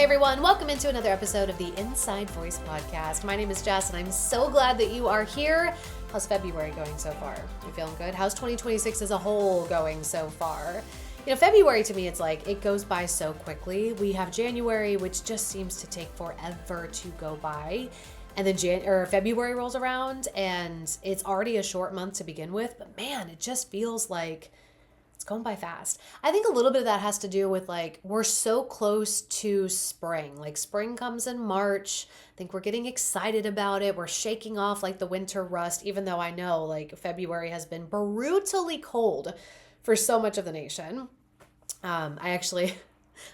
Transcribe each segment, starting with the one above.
Hey everyone, welcome into another episode of the Inside Voice podcast. My name is Jess and I'm so glad that you are here. How's February going so far? You feeling good? How's 2026 as a whole going so far? You know, February to me, it's like it goes by so quickly. We have January, which just seems to take forever to go by. And then February rolls around and it's already a short month to begin with. But man, it just feels like it's going by fast. I think a little bit of that has to do with like we're so close to spring. Like spring comes in March. I think we're getting excited about it. We're shaking off like the winter rust, even though I know like February has been brutally cold for so much of the nation. I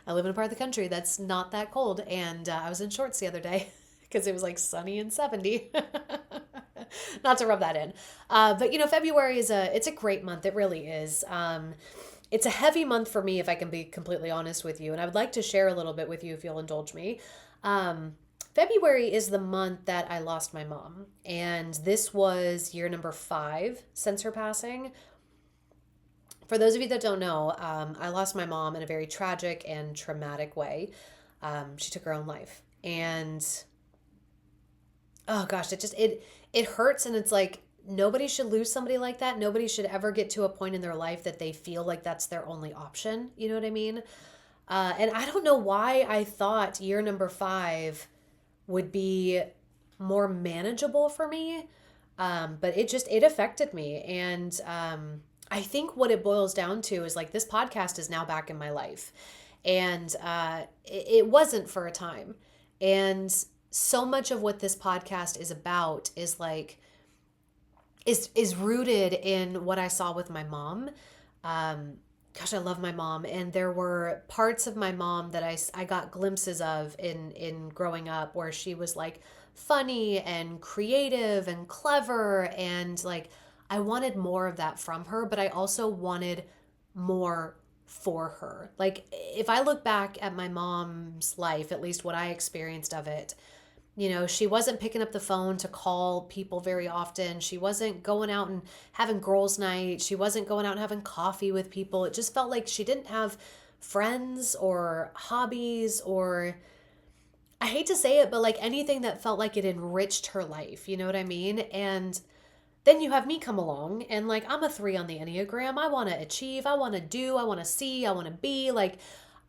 live in a part of the country that's not that cold, and I was in shorts the other day because it was like sunny and 70. Not to rub that in. But you know, February it's a great month. It really is. It's a heavy month for me, if I can be completely honest with you. And I would like to share a little bit with you if you'll indulge me. February is the month that I lost my mom. And this was year number 5 since her passing. For those of you that don't know, I lost my mom in a very tragic and traumatic way. She took her own life. And oh gosh, it hurts, and it's like nobody should lose somebody like that. Nobody should ever get to a point in their life that they feel like that's their only option. You know what I mean? And I don't know why I thought year number 5 would be more manageable for me. But it affected me. And I think what it boils down to is like this podcast is now back in my life. And it wasn't for a time. And so much of what this podcast is about is like is rooted in what I saw with my mom. Gosh, I love my mom, and there were parts of my mom that I got glimpses of in growing up where she was like funny and creative and clever, and like I wanted more of that from her, but I also wanted more for her. Like if I look back at my mom's life, at least what I experienced of it, you know, she wasn't picking up the phone to call people very often. She wasn't going out and having girls' night. She wasn't going out and having coffee with people. It just felt like she didn't have friends or hobbies, or I hate to say it, but like anything that felt like it enriched her life. You know what I mean? And then you have me come along, and like I'm a 3 on the Enneagram. I want to achieve, I want to do, I want to see, I want to be like,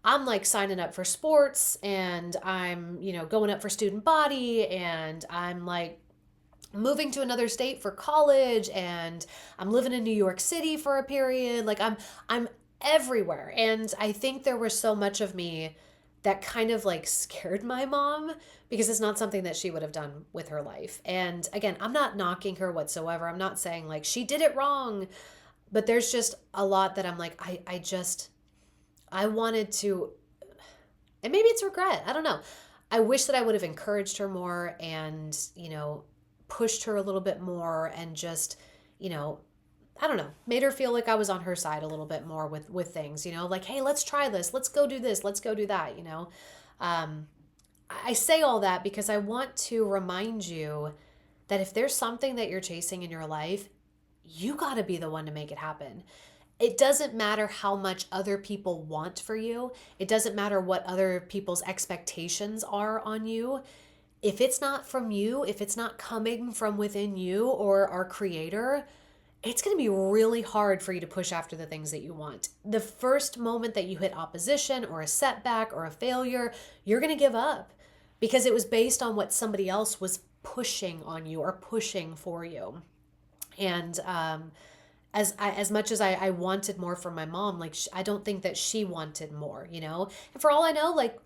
I'm like signing up for sports, and I'm, you know, going up for student body, and I'm like moving to another state for college, and I'm living in New York City for a period. Like I'm everywhere. And I think there was so much of me that kind of like scared my mom because it's not something that she would have done with her life. And again, I'm not knocking her whatsoever. I'm not saying like she did it wrong, but there's just a lot that I'm like, I wanted to, and maybe it's regret. I don't know. I wish that I would have encouraged her more and, you know, pushed her a little bit more and just, you know, I don't know, made her feel like I was on her side a little bit more with things, you know, like, hey, let's try this. Let's go do this. Let's go do that. You know, I say all that because I want to remind you that if there's something that you're chasing in your life, you got to be the one to make it happen. It doesn't matter how much other people want for you. It doesn't matter what other people's expectations are on you. If it's not from you, if it's not coming from within you or our creator, it's going to be really hard for you to push after the things that you want. The first moment that you hit opposition or a setback or a failure, you're going to give up because it was based on what somebody else was pushing on you or pushing for you. And, as much as I wanted more from my mom, like I don't think that she wanted more, you know, and for all I know, like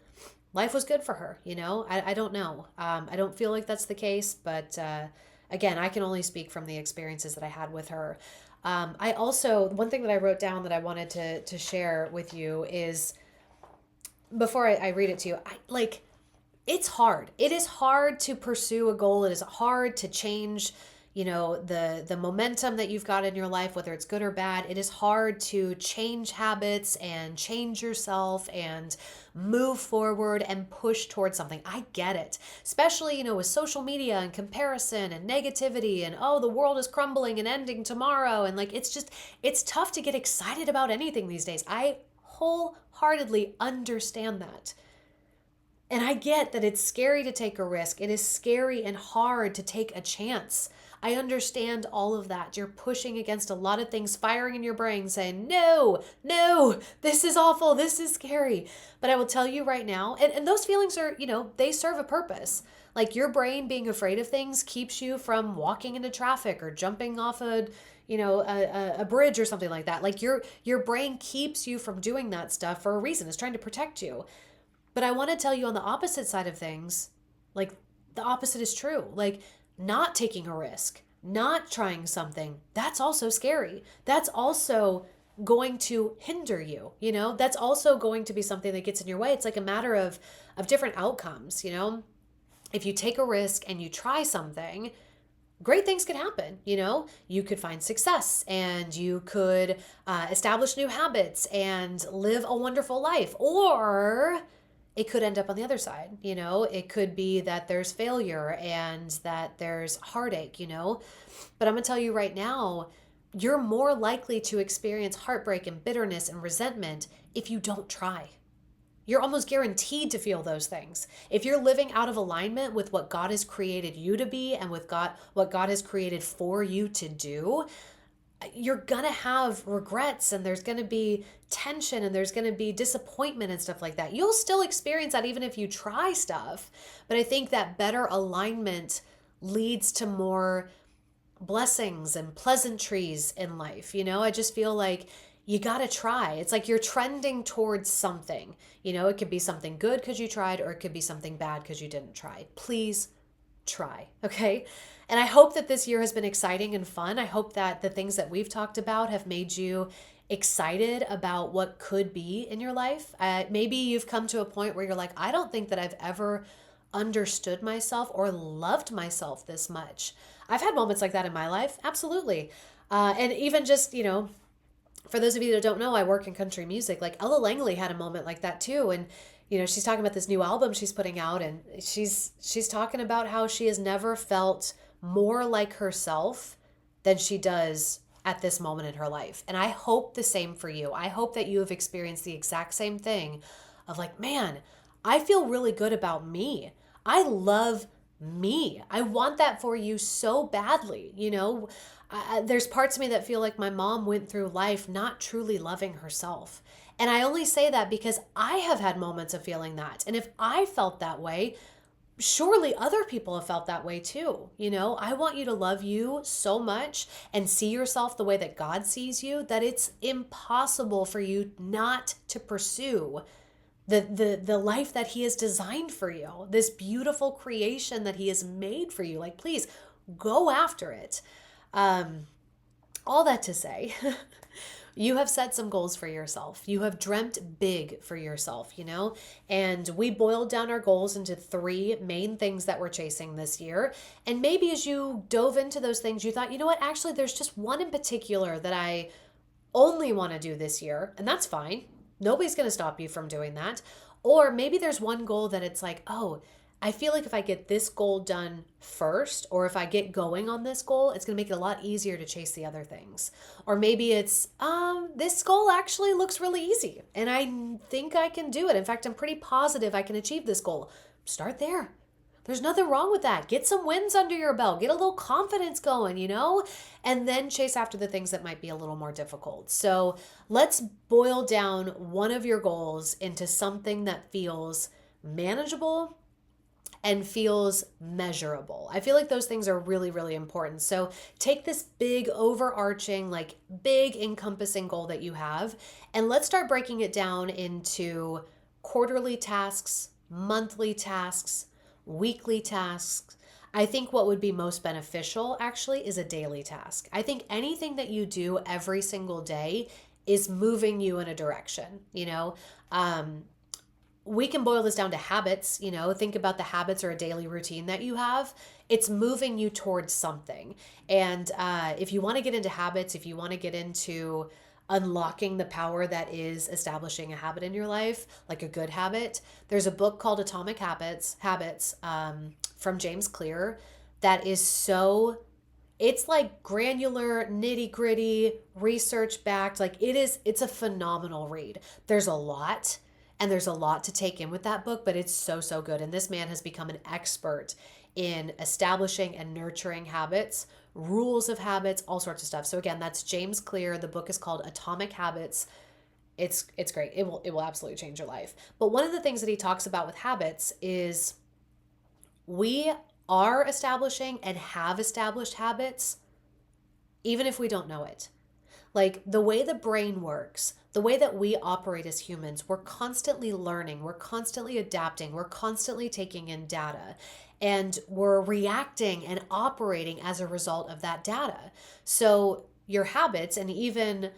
life was good for her, you know, I don't know. I don't feel like that's the case, but, again, I can only speak from the experiences that I had with her. I also, one thing that I wrote down that I wanted to share with you is, before I read it to you, it's hard. It is hard to pursue a goal. It is hard to change, you know, the momentum that you've got in your life, whether it's good or bad. It is hard to change habits and change yourself and move forward and push towards something. I get it. Especially, you know, with social media and comparison and negativity and, oh, the world is crumbling and ending tomorrow. And like, it's tough to get excited about anything these days. I wholeheartedly understand that. And I get that it's scary to take a risk. It is scary and hard to take a chance. I understand all of that. You're pushing against a lot of things, firing in your brain, saying, no, no, this is awful. This is scary. But I will tell you right now, and those feelings are, they serve a purpose. Like your brain being afraid of things keeps you from walking into traffic or jumping off a bridge or something like that. Like your brain keeps you from doing that stuff for a reason. It's trying to protect you. But I want to tell you on the opposite side of things, like the opposite is true. Like not taking a risk, not trying something, that's also scary. That's also going to hinder you, That's also going to be something that gets in your way. It's like a matter of different outcomes. If you take a risk and you try something, great things could happen. You could find success and you could establish new habits and live a wonderful life. Or it could end up on the other side. It could be that there's failure and that there's heartache. But I'm going to tell you right now, you're more likely to experience heartbreak and bitterness and resentment if you don't try. You're almost guaranteed to feel those things. If you're living out of alignment with what God has created you to be and with what God has created for you to do, you're going to have regrets and there's going to be tension and there's going to be disappointment and stuff like that. You'll still experience that even if you try stuff. But I think that better alignment leads to more blessings and pleasantries in life. I just feel like you got to try. It's like you're trending towards something. It could be something good because you tried, or it could be something bad because you didn't try. Please try, okay? And I hope that this year has been exciting and fun. I hope that the things that we've talked about have made you excited about what could be in your life. Maybe you've come to a point where you're like, I don't think that I've ever understood myself or loved myself this much. I've had moments like that in my life, absolutely. And even just, for those of you that don't know, I work in country music. Like Ella Langley had a moment like that too. And, she's talking about this new album she's putting out, and she's talking about how she has never felt more like herself than she does at this moment in her life. And I hope the same for you. I hope that you have experienced the exact same thing of like, man, I feel really good about me. I love me. I want that for you so badly. There's parts of me that feel like my mom went through life not truly loving herself. And I only say that because I have had moments of feeling that. And if I felt that way, surely other people have felt that way too. I want you to love you so much and see yourself the way that God sees you, that it's impossible for you not to pursue the life that he has designed for you, this beautiful creation that he has made for you. Like, please go after it. All that to say, you have set some goals for yourself. You have dreamt big for yourself, and we boiled down our goals into 3 main things that we're chasing this year. And maybe as you dove into those things, you thought, you know what, actually, there's just one in particular that I only want to do this year. And that's fine. Nobody's going to stop you from doing that. Or maybe there's one goal that it's like, oh, I feel like if I get this goal done first, or if I get going on this goal, it's going to make it a lot easier to chase the other things. Or maybe it's, this goal actually looks really easy and I think I can do it. In fact, I'm pretty positive I can achieve this goal. Start there. There's nothing wrong with that. Get some wins under your belt. Get a little confidence going, and then chase after the things that might be a little more difficult. So let's boil down one of your goals into something that feels manageable and feels measurable. I feel like those things are really, really important. So take this big overarching, like big encompassing goal that you have, and let's start breaking it down into quarterly tasks, monthly tasks, weekly tasks. I think what would be most beneficial actually is a daily task. I think anything that you do every single day is moving you in a direction, we can boil this down to habits, think about the habits or a daily routine that you have. It's moving you towards something. And if you want to get into habits, if you want to get into unlocking the power that is establishing a habit in your life, like a good habit, there's a book called Atomic Habits, from James Clear that is it's like granular, nitty gritty, research backed. Like it's a phenomenal read. There's a lot. And there's a lot to take in with that book, but it's so, so good. And this man has become an expert in establishing and nurturing habits, rules of habits, all sorts of stuff. So again, that's James Clear. The book is called Atomic Habits. It's great. It will absolutely change your life. But one of the things that he talks about with habits is we are establishing and have established habits even if we don't know it. Like the way the brain works, the way that we operate as humans, we're constantly learning, we're constantly adapting, we're constantly taking in data, and we're reacting and operating as a result of that data. So your habits, and even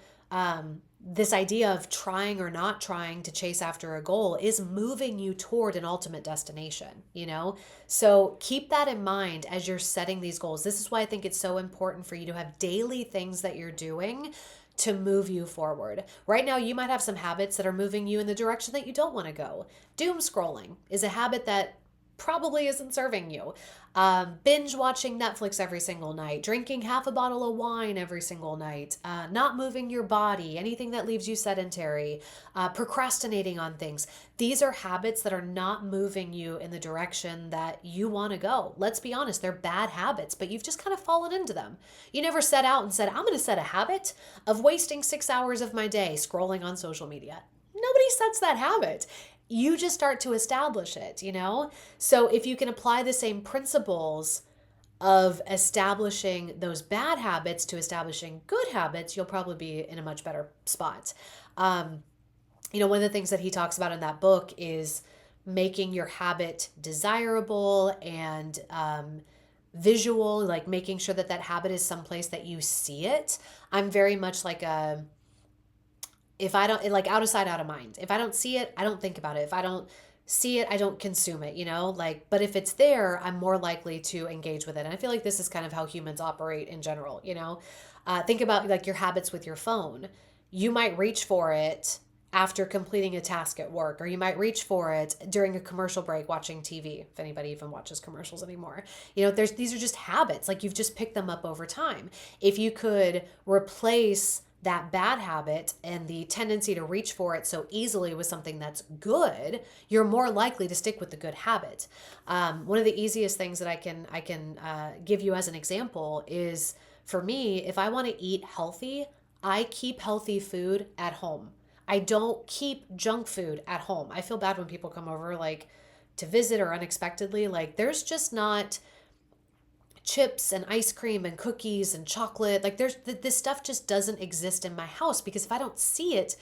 this idea of trying or not trying to chase after a goal, is moving you toward an ultimate destination, you know? So keep that in mind as you're setting these goals. This is why I think it's so important for you to have daily things that you're doing to move you forward. Right now, you might have some habits that are moving you in the direction that you don't want to go. Doom scrolling is a habit that probably isn't serving you. Binge watching Netflix every single night, drinking half a bottle of wine every single night, not moving your body, anything that leaves you sedentary, procrastinating on things. These are habits that are not moving you in the direction that you want to go. Let's be honest, they're bad habits, but you've just kind of fallen into them. You never set out and said, I'm going to set a habit of wasting 6 hours of my day scrolling on social media. Nobody sets that habit. You just start to establish it, you know? So if you can apply the same principles of establishing those bad habits to establishing good habits, you'll probably be in a much better spot. One of the things that he talks about in that book is making your habit desirable and visual, like making sure that that habit is someplace that you see it. I'm very much like if I don't, like, out of sight, out of mind. If I don't see it, I don't think about it. If I don't see it, I don't consume it, but if it's there, I'm more likely to engage with it. And I feel like this is kind of how humans operate in general, think about like your habits with your phone. You might reach for it after completing a task at work, or you might reach for it during a commercial break watching TV, if anybody even watches commercials anymore. These are just habits, like you've just picked them up over time. If you could replace that bad habit and the tendency to reach for it so easily with something that's good, you're more likely to stick with the good habit. One of the easiest things that I can give you as an example is, for me, if I want to eat healthy, I keep healthy food at home. I don't keep junk food at home. I feel bad when people come over like to visit or unexpectedly. Like there's just not chips and ice cream and cookies and chocolate. Like this stuff just doesn't exist in my house, because if I don't see it,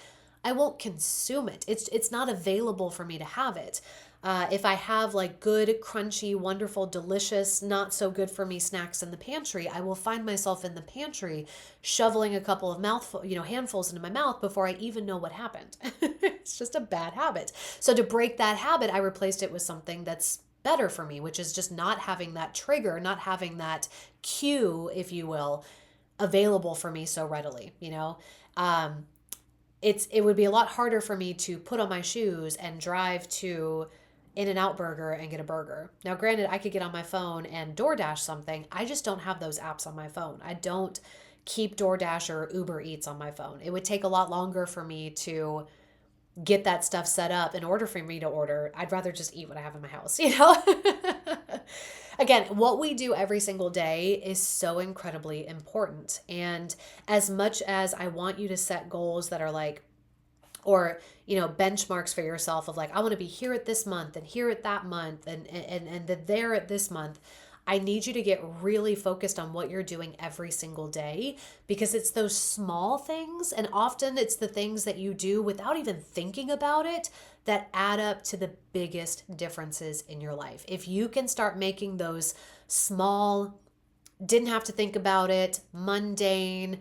I won't consume it. It's not available for me to have it. If I have like good, crunchy, wonderful, delicious, not so good for me snacks in the pantry, I will find myself in the pantry shoveling a couple of handfuls into my mouth before I even know what happened. It's just a bad habit. So to break that habit, I replaced it with something that's better for me, which is just not having that trigger, not having that cue, if you will, available for me so readily. It would be a lot harder for me to put on my shoes and drive to In-N-Out Burger and get a burger. Now, granted, I could get on my phone and DoorDash something. I just don't have those apps on my phone. I don't keep DoorDash or Uber Eats on my phone. It would take a lot longer for me to get that stuff set up in order for me to order. I'd rather just eat what I have in my house, Again, what we do every single day is so incredibly important. And as much as I want you to set goals that are like, or, benchmarks for yourself of like, I want to be here at this month and here at that month and there at this month, I need you to get really focused on what you're doing every single day, because it's those small things, and often it's the things that you do without even thinking about it, that add up to the biggest differences in your life. If you can start making those small, didn't have to think about it, mundane,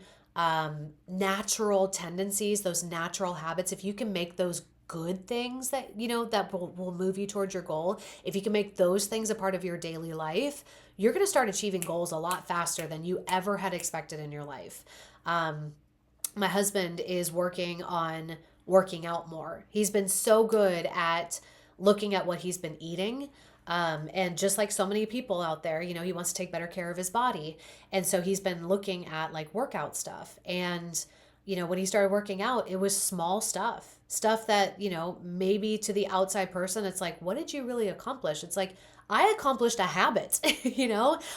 natural tendencies, those natural habits, if you can make those good things that that will move you towards your goal, if you can make those things a part of your daily life, you're going to start achieving goals a lot faster than you ever had expected in your life. My husband is working on working out more. He's been so good at looking at what he's been eating. And just like so many people out there, he wants to take better care of his body. And so he's been looking at like workout stuff. And when he started working out, it was small stuff that, maybe to the outside person, it's like, what did you really accomplish? It's like, I accomplished a habit,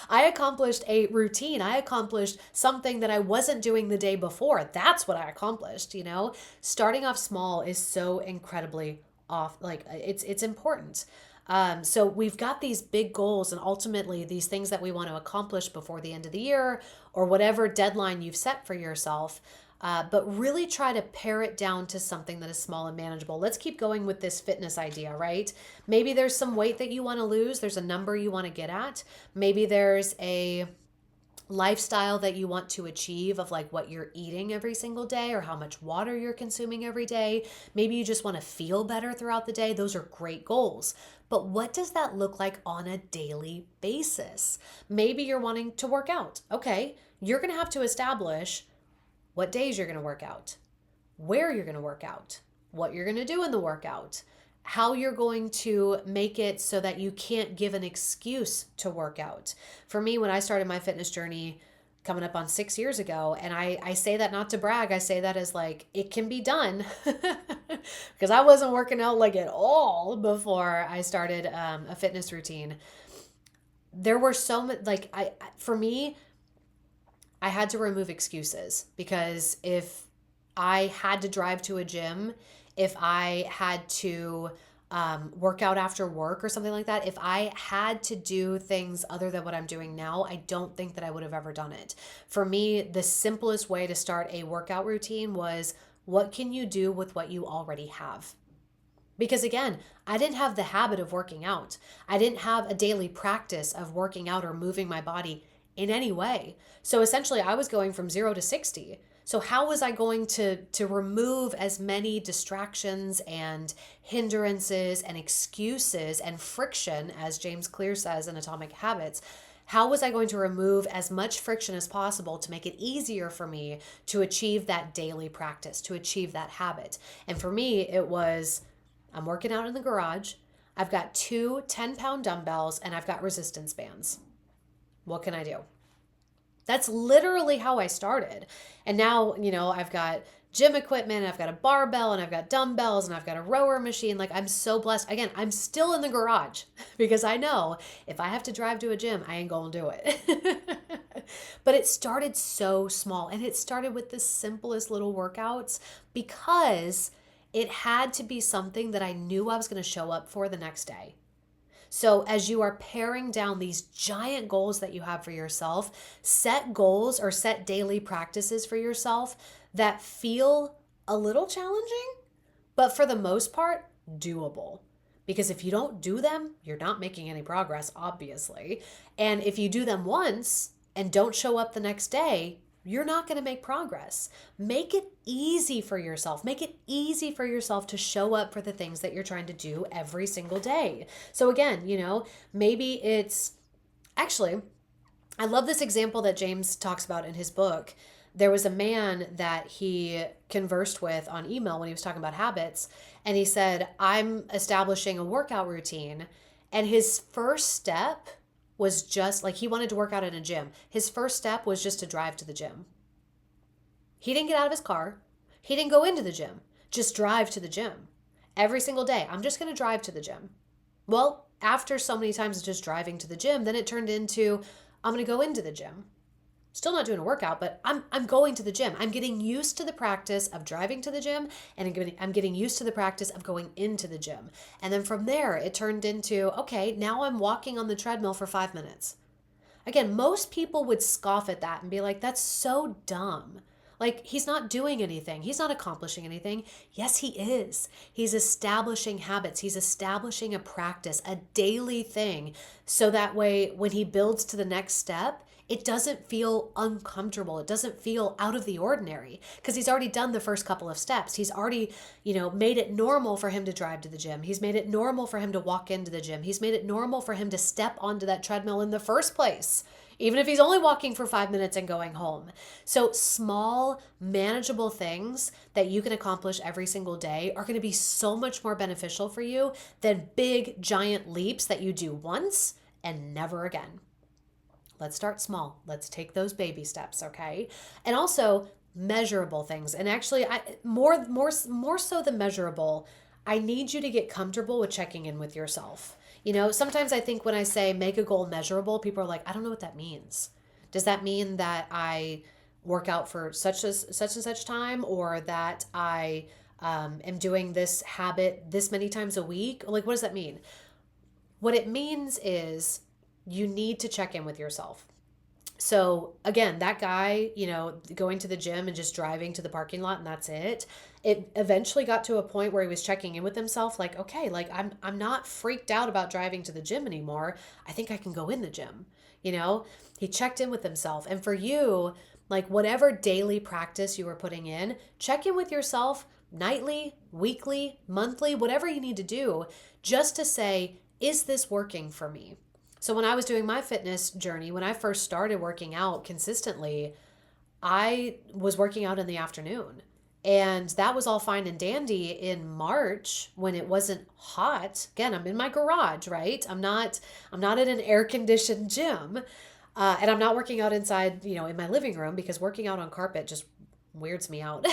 I accomplished a routine. I accomplished something that I wasn't doing the day before. That's what I accomplished, Starting off small is so incredibly off, like it's important. So we've got these big goals and ultimately these things that we want to accomplish before the end of the year or whatever deadline you've set for yourself. But really try to pare it down to something that is small and manageable. Let's keep going with this fitness idea, right? Maybe there's some weight that you want to lose. There's a number you want to get at. Maybe there's a lifestyle that you want to achieve of like what you're eating every single day or how much water you're consuming every day. Maybe you just want to feel better throughout the day. Those are great goals. But what does that look like on a daily basis? Maybe you're wanting to work out. Okay, you're going to have to establish what days you're going to work out, where you're going to work out, what you're going to do in the workout, how you're going to make it so that you can't give an excuse to work out. For me, when I started my fitness journey coming up on 6 years ago, and I say that not to brag, I say that as like, it can be done because I wasn't working out like at all before I started a fitness routine. There were so much, like for me, I had to remove excuses because if I had to drive to a gym, if I had to work out after work or something like that, if I had to do things other than what I'm doing now, I don't think that I would have ever done it. For me, the simplest way to start a workout routine was, what can you do with what you already have? Because again, I didn't have the habit of working out. I didn't have a daily practice of working out or moving my body in any way. So essentially I was going from 0 to 60. So how was I going to remove as many distractions and hindrances and excuses and friction, as James Clear says in Atomic Habits? How was I going to remove as much friction as possible to make it easier for me to achieve that daily practice, to achieve that habit? And for me, it was, I'm working out in the garage. I've got 2 10-pound dumbbells and I've got resistance bands. What can I do? That's literally how I started. And now, I've got gym equipment, I've got a barbell, and I've got dumbbells, and I've got a rower machine. Like, I'm so blessed. Again, I'm still in the garage because I know if I have to drive to a gym, I ain't gonna do it. But it started so small, and it started with the simplest little workouts because it had to be something that I knew I was gonna show up for the next day. So as you are paring down these giant goals that you have for yourself, set goals or set daily practices for yourself that feel a little challenging, but for the most part, doable. Because if you don't do them, you're not making any progress, obviously. And if you do them once and don't show up the next day, you're not going to make progress. Make it easy for yourself. Make it easy for yourself to show up for the things that you're trying to do every single day. So again, maybe it's actually, I love this example that James talks about in his book. There was a man that he conversed with on email when he was talking about habits. And he said, I'm establishing a workout routine. And his first step was just like, he wanted to work out in a gym. His first step was just to drive to the gym. He didn't get out of his car. He didn't go into the gym. Just drive to the gym. Every single day, I'm just going to drive to the gym. Well, after so many times of just driving to the gym, then it turned into, I'm going to go into the gym. Still not doing a workout, but I'm going to the gym. I'm getting used to the practice of driving to the gym, and I'm getting used to the practice of going into the gym. And then from there, it turned into, okay, now I'm walking on the treadmill for 5 minutes. Again, most people would scoff at that and be like, that's so dumb. Like, he's not doing anything. He's not accomplishing anything. Yes, he is. He's establishing habits. He's establishing a practice, a daily thing. So that way, when he builds to the next step, it doesn't feel uncomfortable. It doesn't feel out of the ordinary because he's already done the first couple of steps. He's already, made it normal for him to drive to the gym. He's made it normal for him to walk into the gym. He's made it normal for him to step onto that treadmill in the first place, even if he's only walking for 5 minutes and going home. So small, manageable things that you can accomplish every single day are going to be so much more beneficial for you than big, giant leaps that you do once and never again. Let's start small. Let's take those baby steps, okay? And also, measurable things. And actually, more so than measurable, I need you to get comfortable with checking in with yourself. Sometimes I think when I say make a goal measurable, people are like, I don't know what that means. Does that mean that I work out for such and such time, or that I am doing this habit this many times a week? Like, what does that mean? What it means is you need to check in with yourself. So again, that guy, going to the gym and just driving to the parking lot and that's it. It eventually got to a point where he was checking in with himself, like, okay, like I'm not freaked out about driving to the gym anymore. I think I can go in the gym. He checked in with himself. And for you, like whatever daily practice you are putting in, check in with yourself nightly, weekly, monthly, whatever you need to do, just to say, is this working for me? So when I was doing my fitness journey, when I first started working out consistently, I was working out in the afternoon. And that was all fine and dandy in March when it wasn't hot. Again, I'm in my garage, right? I'm not in an air-conditioned gym. And I'm not working out inside, in my living room, because working out on carpet just weirds me out.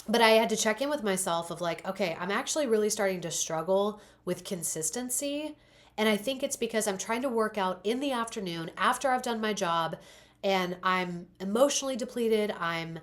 But I had to check in with myself of like, okay, I'm actually really starting to struggle with consistency. And I think it's because I'm trying to work out in the afternoon after I've done my job, and I'm emotionally depleted. I'm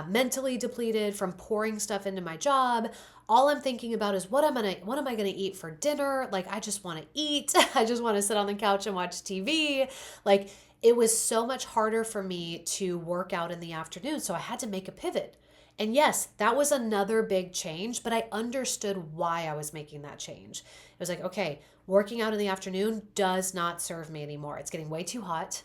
mentally depleted from pouring stuff into my job. All I'm thinking about is what am I gonna eat for dinner? Like, I just want to eat. I just want to sit on the couch and watch TV. Like, it was so much harder for me to work out in the afternoon. So I had to make a pivot. And yes, that was another big change, but I understood why I was making that change. It was like, okay, working out in the afternoon does not serve me anymore. It's getting way too hot.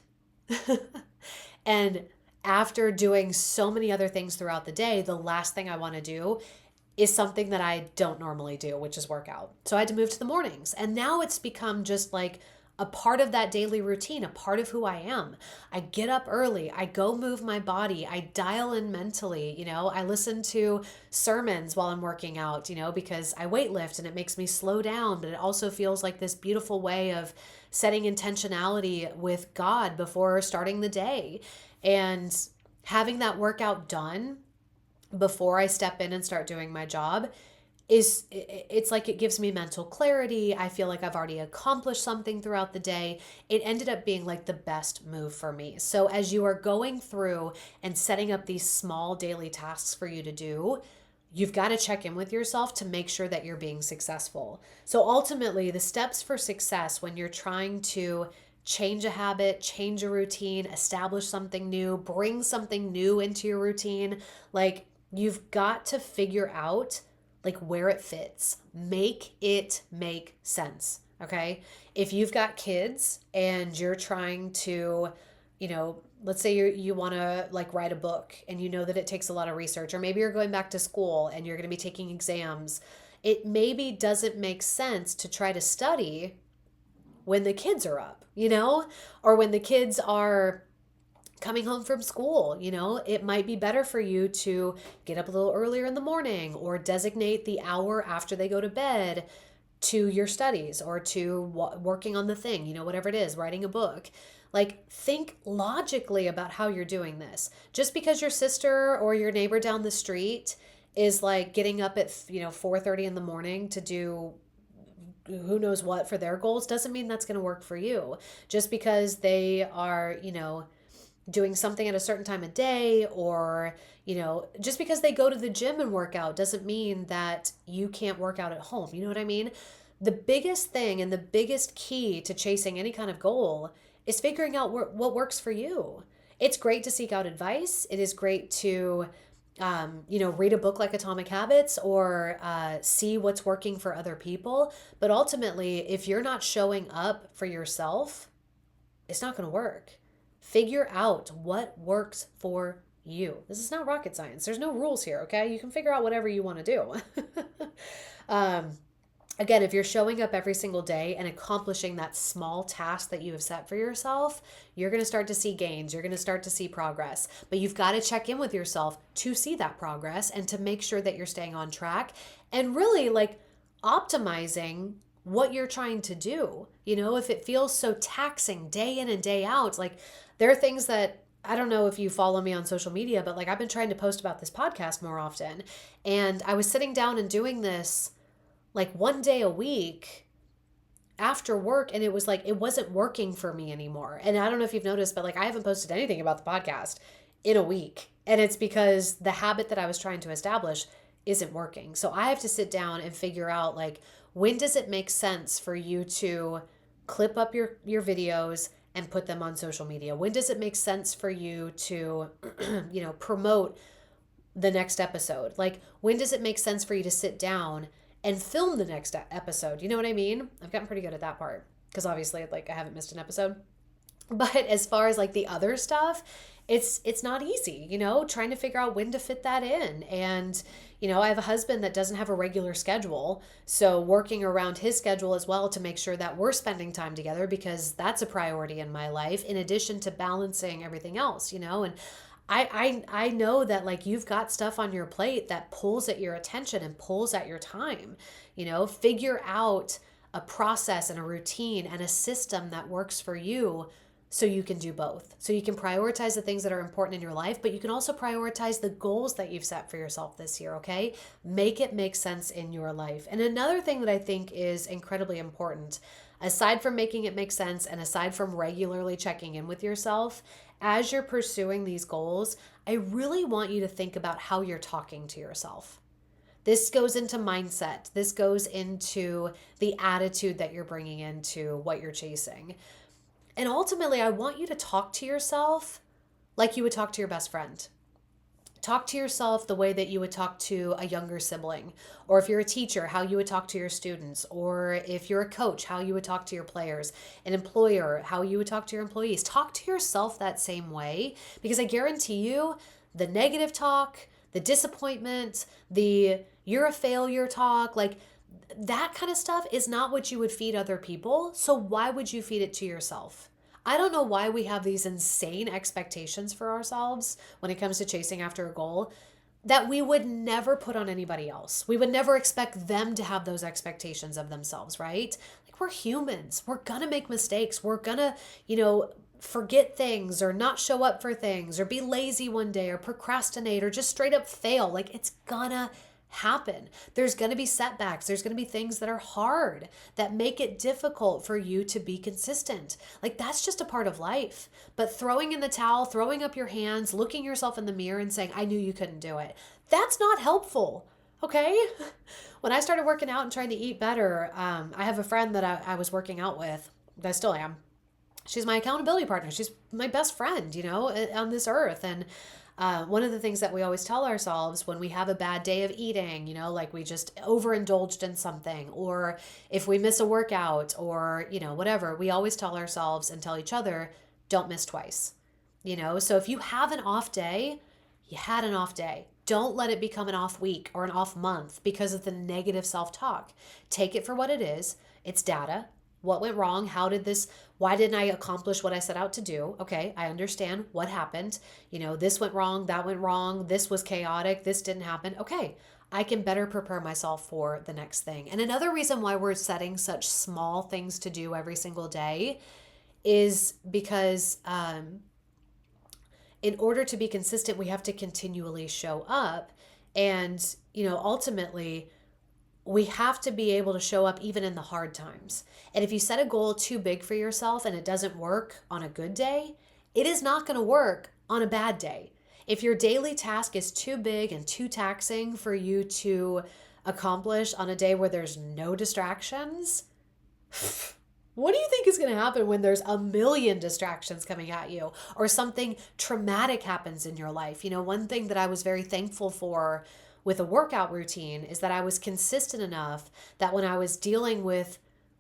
And after doing so many other things throughout the day, the last thing I want to do is something that I don't normally do, which is work out. So I had to move to the mornings. And now it's become just like a part of that daily routine, a part of who I am. I get up early, I go move my body, I dial in mentally, I listen to sermons while I'm working out, because I weightlift and it makes me slow down, but it also feels like this beautiful way of setting intentionality with God before starting the day. And having that workout done before I step in and start doing my job it's like it gives me mental clarity. I feel like I've already accomplished something throughout the day. It ended up being like the best move for me. So as you are going through and setting up these small daily tasks for you to do, you've got to check in with yourself to make sure that you're being successful. So ultimately, the steps for success when you're trying to change a habit, change a routine, establish something new, bring something new into your routine, like you've got to figure out like where it fits. Make it make sense. Okay. If you've got kids and you're trying to, let's say you want to like write a book and you know that it takes a lot of research, or maybe you're going back to school and you're going to be taking exams. It maybe doesn't make sense to try to study when the kids are up, or when the kids are coming home from school. It might be better for you to get up a little earlier in the morning, or designate the hour after they go to bed to your studies, or to working on the thing, whatever it is, writing a book. Like, think logically about how you're doing this. Just because your sister or your neighbor down the street is like getting up at 4:30 in the morning to do who knows what for their goals doesn't mean that's going to work for you. Just because they are doing something at a certain time of day, or just because they go to the gym and work out doesn't mean that you can't work out at home. You know what I mean? The biggest thing and the biggest key to chasing any kind of goal is figuring out what works for you. It's great to seek out advice. It is great to read a book like Atomic Habits, or see what's working for other people. But ultimately, if you're not showing up for yourself, it's not going to work. Figure out what works for you. This is not rocket science. There's no rules here, okay? You can figure out whatever you want to do. Again, if you're showing up every single day and accomplishing that small task that you have set for yourself, you're going to start to see gains. You're going to start to see progress. But you've got to check in with yourself to see that progress and to make sure that you're staying on track and really like optimizing what you're trying to do. If it feels so taxing day in and day out, like there are things that I don't know if you follow me on social media, but like I've been trying to post about this podcast more often. And I was sitting down and doing this like one day a week after work, and it was like it wasn't working for me anymore. And I don't know if you've noticed, but like I haven't posted anything about the podcast in a week. And it's because the habit that I was trying to establish isn't working. So I have to sit down and figure out like when does it make sense for you to clip up your videos and put them on social media? When does it make sense for you to promote the next episode? Like when does it make sense for you to sit down and film the next episode? You know what I mean? I've gotten pretty good at that part because obviously like I haven't missed an episode. But as far as like the other stuff, it's not easy, trying to figure out when to fit that in. And, I have a husband that doesn't have a regular schedule. So working around his schedule as well to make sure that we're spending time together, because that's a priority in my life, in addition to balancing everything else, and I know that like you've got stuff on your plate that pulls at your attention and pulls at your time, figure out a process and a routine and a system that works for you so you can do both. So you can prioritize the things that are important in your life, but you can also prioritize the goals that you've set for yourself this year, okay? Make it make sense in your life. And another thing that I think is incredibly important, aside from making it make sense and aside from regularly checking in with yourself, as you're pursuing these goals, I really want you to think about how you're talking to yourself. This goes into mindset. This goes into the attitude that you're bringing into what you're chasing. And ultimately, I want you to talk to yourself like you would talk to your best friend. Talk to yourself the way that you would talk to a younger sibling, or if you're a teacher, how you would talk to your students, or if you're a coach, how you would talk to your players, an employer, how you would talk to your employees. Talk to yourself that same way, because I guarantee you the negative talk, the disappointment, the you're a failure talk, like that kind of stuff is not what you would feed other people. So why would you feed it to yourself? I don't know why we have these insane expectations for ourselves when it comes to chasing after a goal that we would never put on anybody else. We would never expect them to have those expectations of themselves, right? Like we're humans. We're going to make mistakes. We're going to, forget things or not show up for things or be lazy one day or procrastinate or just straight up fail. Like it's gonna happen. There's going to be setbacks. There's going to be things that are hard that make it difficult for you to be consistent. Like that's just a part of life. But throwing in the towel, throwing up your hands, looking yourself in the mirror and saying, I knew you couldn't do it. That's not helpful. Okay. When I started working out and trying to eat better, I have a friend that I was working out with, I still am. She's my accountability partner. She's my best friend, on this earth. And one of the things that we always tell ourselves when we have a bad day of eating, like we just overindulged in something, or if we miss a workout or, whatever, we always tell ourselves and tell each other, don't miss twice, So if you have an off day, you had an off day. Don't let it become an off week or an off month because of the negative self-talk. Take it for what it is. It's data. What went wrong? Why didn't I accomplish what I set out to do? Okay, I understand what happened. This went wrong, that went wrong, this was chaotic, this didn't happen. Okay, I can better prepare myself for the next thing. And another reason why we're setting such small things to do every single day is because in order to be consistent, we have to continually show up. And, ultimately, we have to be able to show up even in the hard times. And if you set a goal too big for yourself and it doesn't work on a good day, it is not going to work on a bad day. If your daily task is too big and too taxing for you to accomplish on a day where there's no distractions, what do you think is going to happen when there's a million distractions coming at you or something traumatic happens in your life? One thing that I was very thankful for with a workout routine is that I was consistent enough that when I was dealing with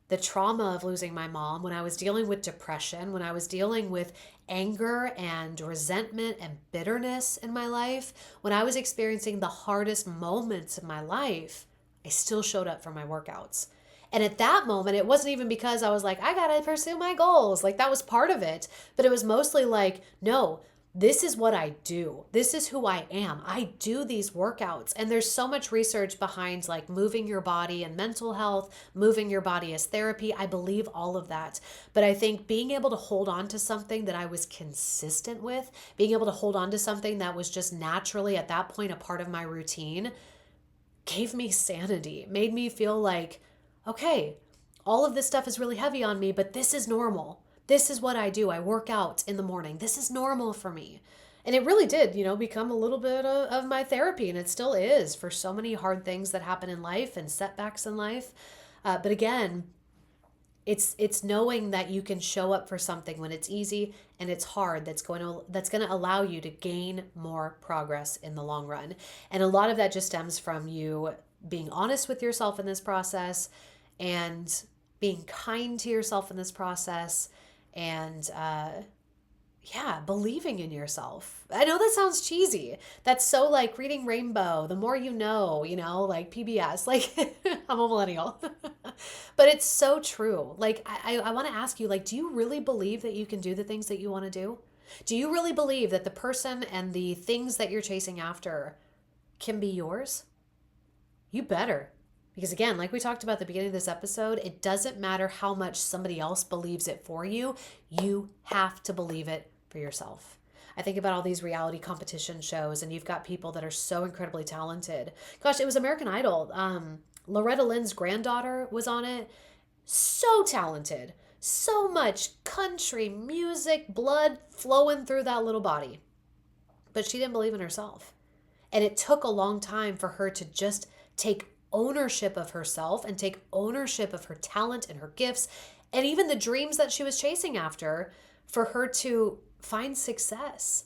the trauma of losing my mom, when I was dealing with depression, when I was dealing with anger and resentment and bitterness in my life, when I was experiencing the hardest moments in my life, I still showed up for my workouts. And at that moment, it wasn't even because I was like, I got to pursue my goals. Like that was part of it. But it was mostly like, no, this is what I do. This is who I am. I do these workouts. And there's so much research behind like moving your body and mental health, moving your body as therapy. I believe all of that. But I think being able to hold on to something that I was consistent with, being able to hold on to something that was just naturally at that point a part of my routine, gave me sanity, made me feel like, okay, all of this stuff is really heavy on me, but this is normal. This is what I do. I work out in the morning. This is normal for me. And it really did, become a little bit of my therapy. And it still is for so many hard things that happen in life and setbacks in life. But again, it's knowing that you can show up for something when it's easy and it's hard that's going to allow you to gain more progress in the long run. And a lot of that just stems from you being honest with yourself in this process and being kind to yourself in this process and believing in yourself. I know that sounds cheesy. That's so like reading Rainbow, the more you know, like PBS, like I'm a millennial. But it's so true. Like I want to ask you, like, do you really believe that you can do the things that you want to do? Do you really believe that the person and the things that you're chasing after can be yours? You better. Because again, like we talked about at the beginning of this episode, it doesn't matter how much somebody else believes it for you. You have to believe it for yourself. I think about all these reality competition shows and you've got people that are so incredibly talented. Gosh, it was American Idol. Loretta Lynn's granddaughter was on it. So talented. So much country music, blood flowing through that little body. But she didn't believe in herself. And it took a long time for her to just take ownership of herself and take ownership of her talent and her gifts and even the dreams that she was chasing after for her to find success.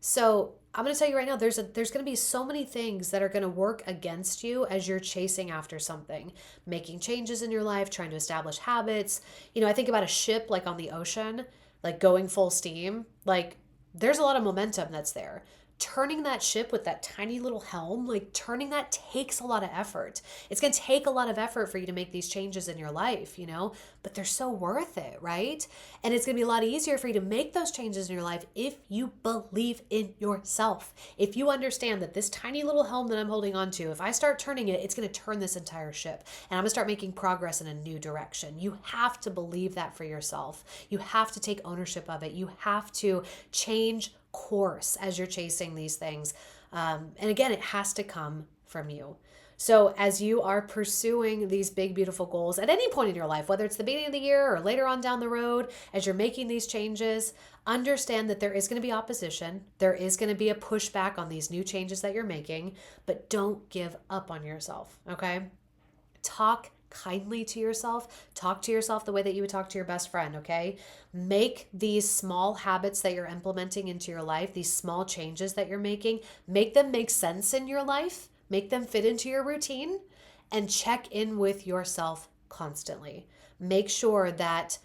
So I'm going to tell you right now, there's going to be so many things that are going to work against you as you're chasing after something, making changes in your life, trying to establish habits. I think about a ship like on the ocean, like going full steam, like there's a lot of momentum that's there. Turning that ship with that tiny little helm, like turning that takes a lot of effort. It's going to take a lot of effort for you to make these changes in your life, but they're so worth it, right? And it's going to be a lot easier for you to make those changes in your life if you believe in yourself. If you understand that this tiny little helm that I'm holding on to, if I start turning it, it's going to turn this entire ship and I'm going to start making progress in a new direction. You have to believe that for yourself. You have to take ownership of it. You have to change course as you're chasing these things. And again, it has to come from you. So as you are pursuing these big, beautiful goals at any point in your life, whether it's the beginning of the year or later on down the road, as you're making these changes, understand that there is going to be opposition. There is going to be a pushback on these new changes that you're making, but don't give up on yourself. Okay. Talk kindly to yourself. Talk to yourself the way that you would talk to your best friend, okay? Make these small habits that you're implementing into your life, these small changes that you're making, make them make sense in your life, make them fit into your routine, and check in with yourself constantly. Make sure that,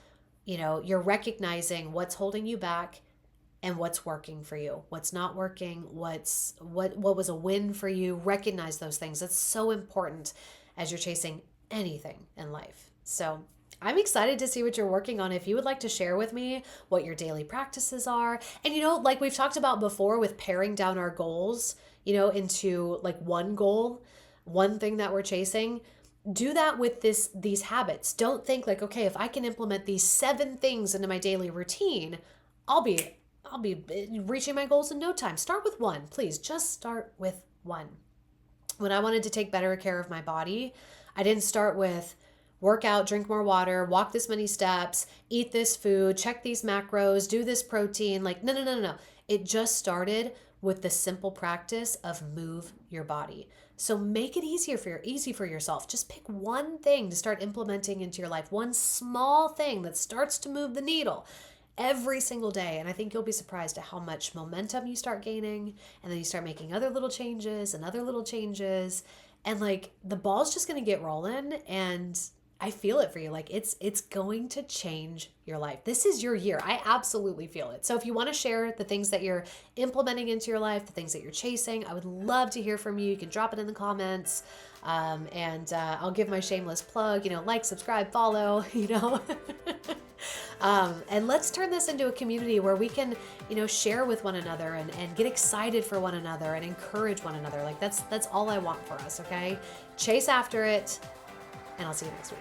you're recognizing what's holding you back and what's working for you, what's not working, what was a win for you. Recognize those things. That's so important as you're chasing anything in life. So I'm excited to see what you're working on. If you would like to share with me what your daily practices are, and like we've talked about before with paring down our goals, into like one goal, one thing that we're chasing, do that with these habits. Don't think like, okay, if I can implement these 7 things into my daily routine, I'll be reaching my goals in no time. Start with one, please. Just start with one. When I wanted to take better care of my body, I didn't start with work out, drink more water, walk this many steps, eat this food, check these macros, do this protein. Like, no. It just started with the simple practice of move your body. So make it easy for yourself. Just pick one thing to start implementing into your life, one small thing that starts to move the needle every single day. And I think you'll be surprised at how much momentum you start gaining. And then you start making other little changes and other little changes. And like the ball's just going to get rolling, and I feel it for you. Like it's going to change your life. This is your year. I absolutely feel it. So if you want to share the things that you're implementing into your life, the things that you're chasing, I would love to hear from you. You can drop it in the comments. And I'll give my shameless plug, like, subscribe, follow, and let's turn this into a community where we can, share with one another and get excited for one another and encourage one another. Like that's all I want for us. Okay. Chase after it, and I'll see you next week.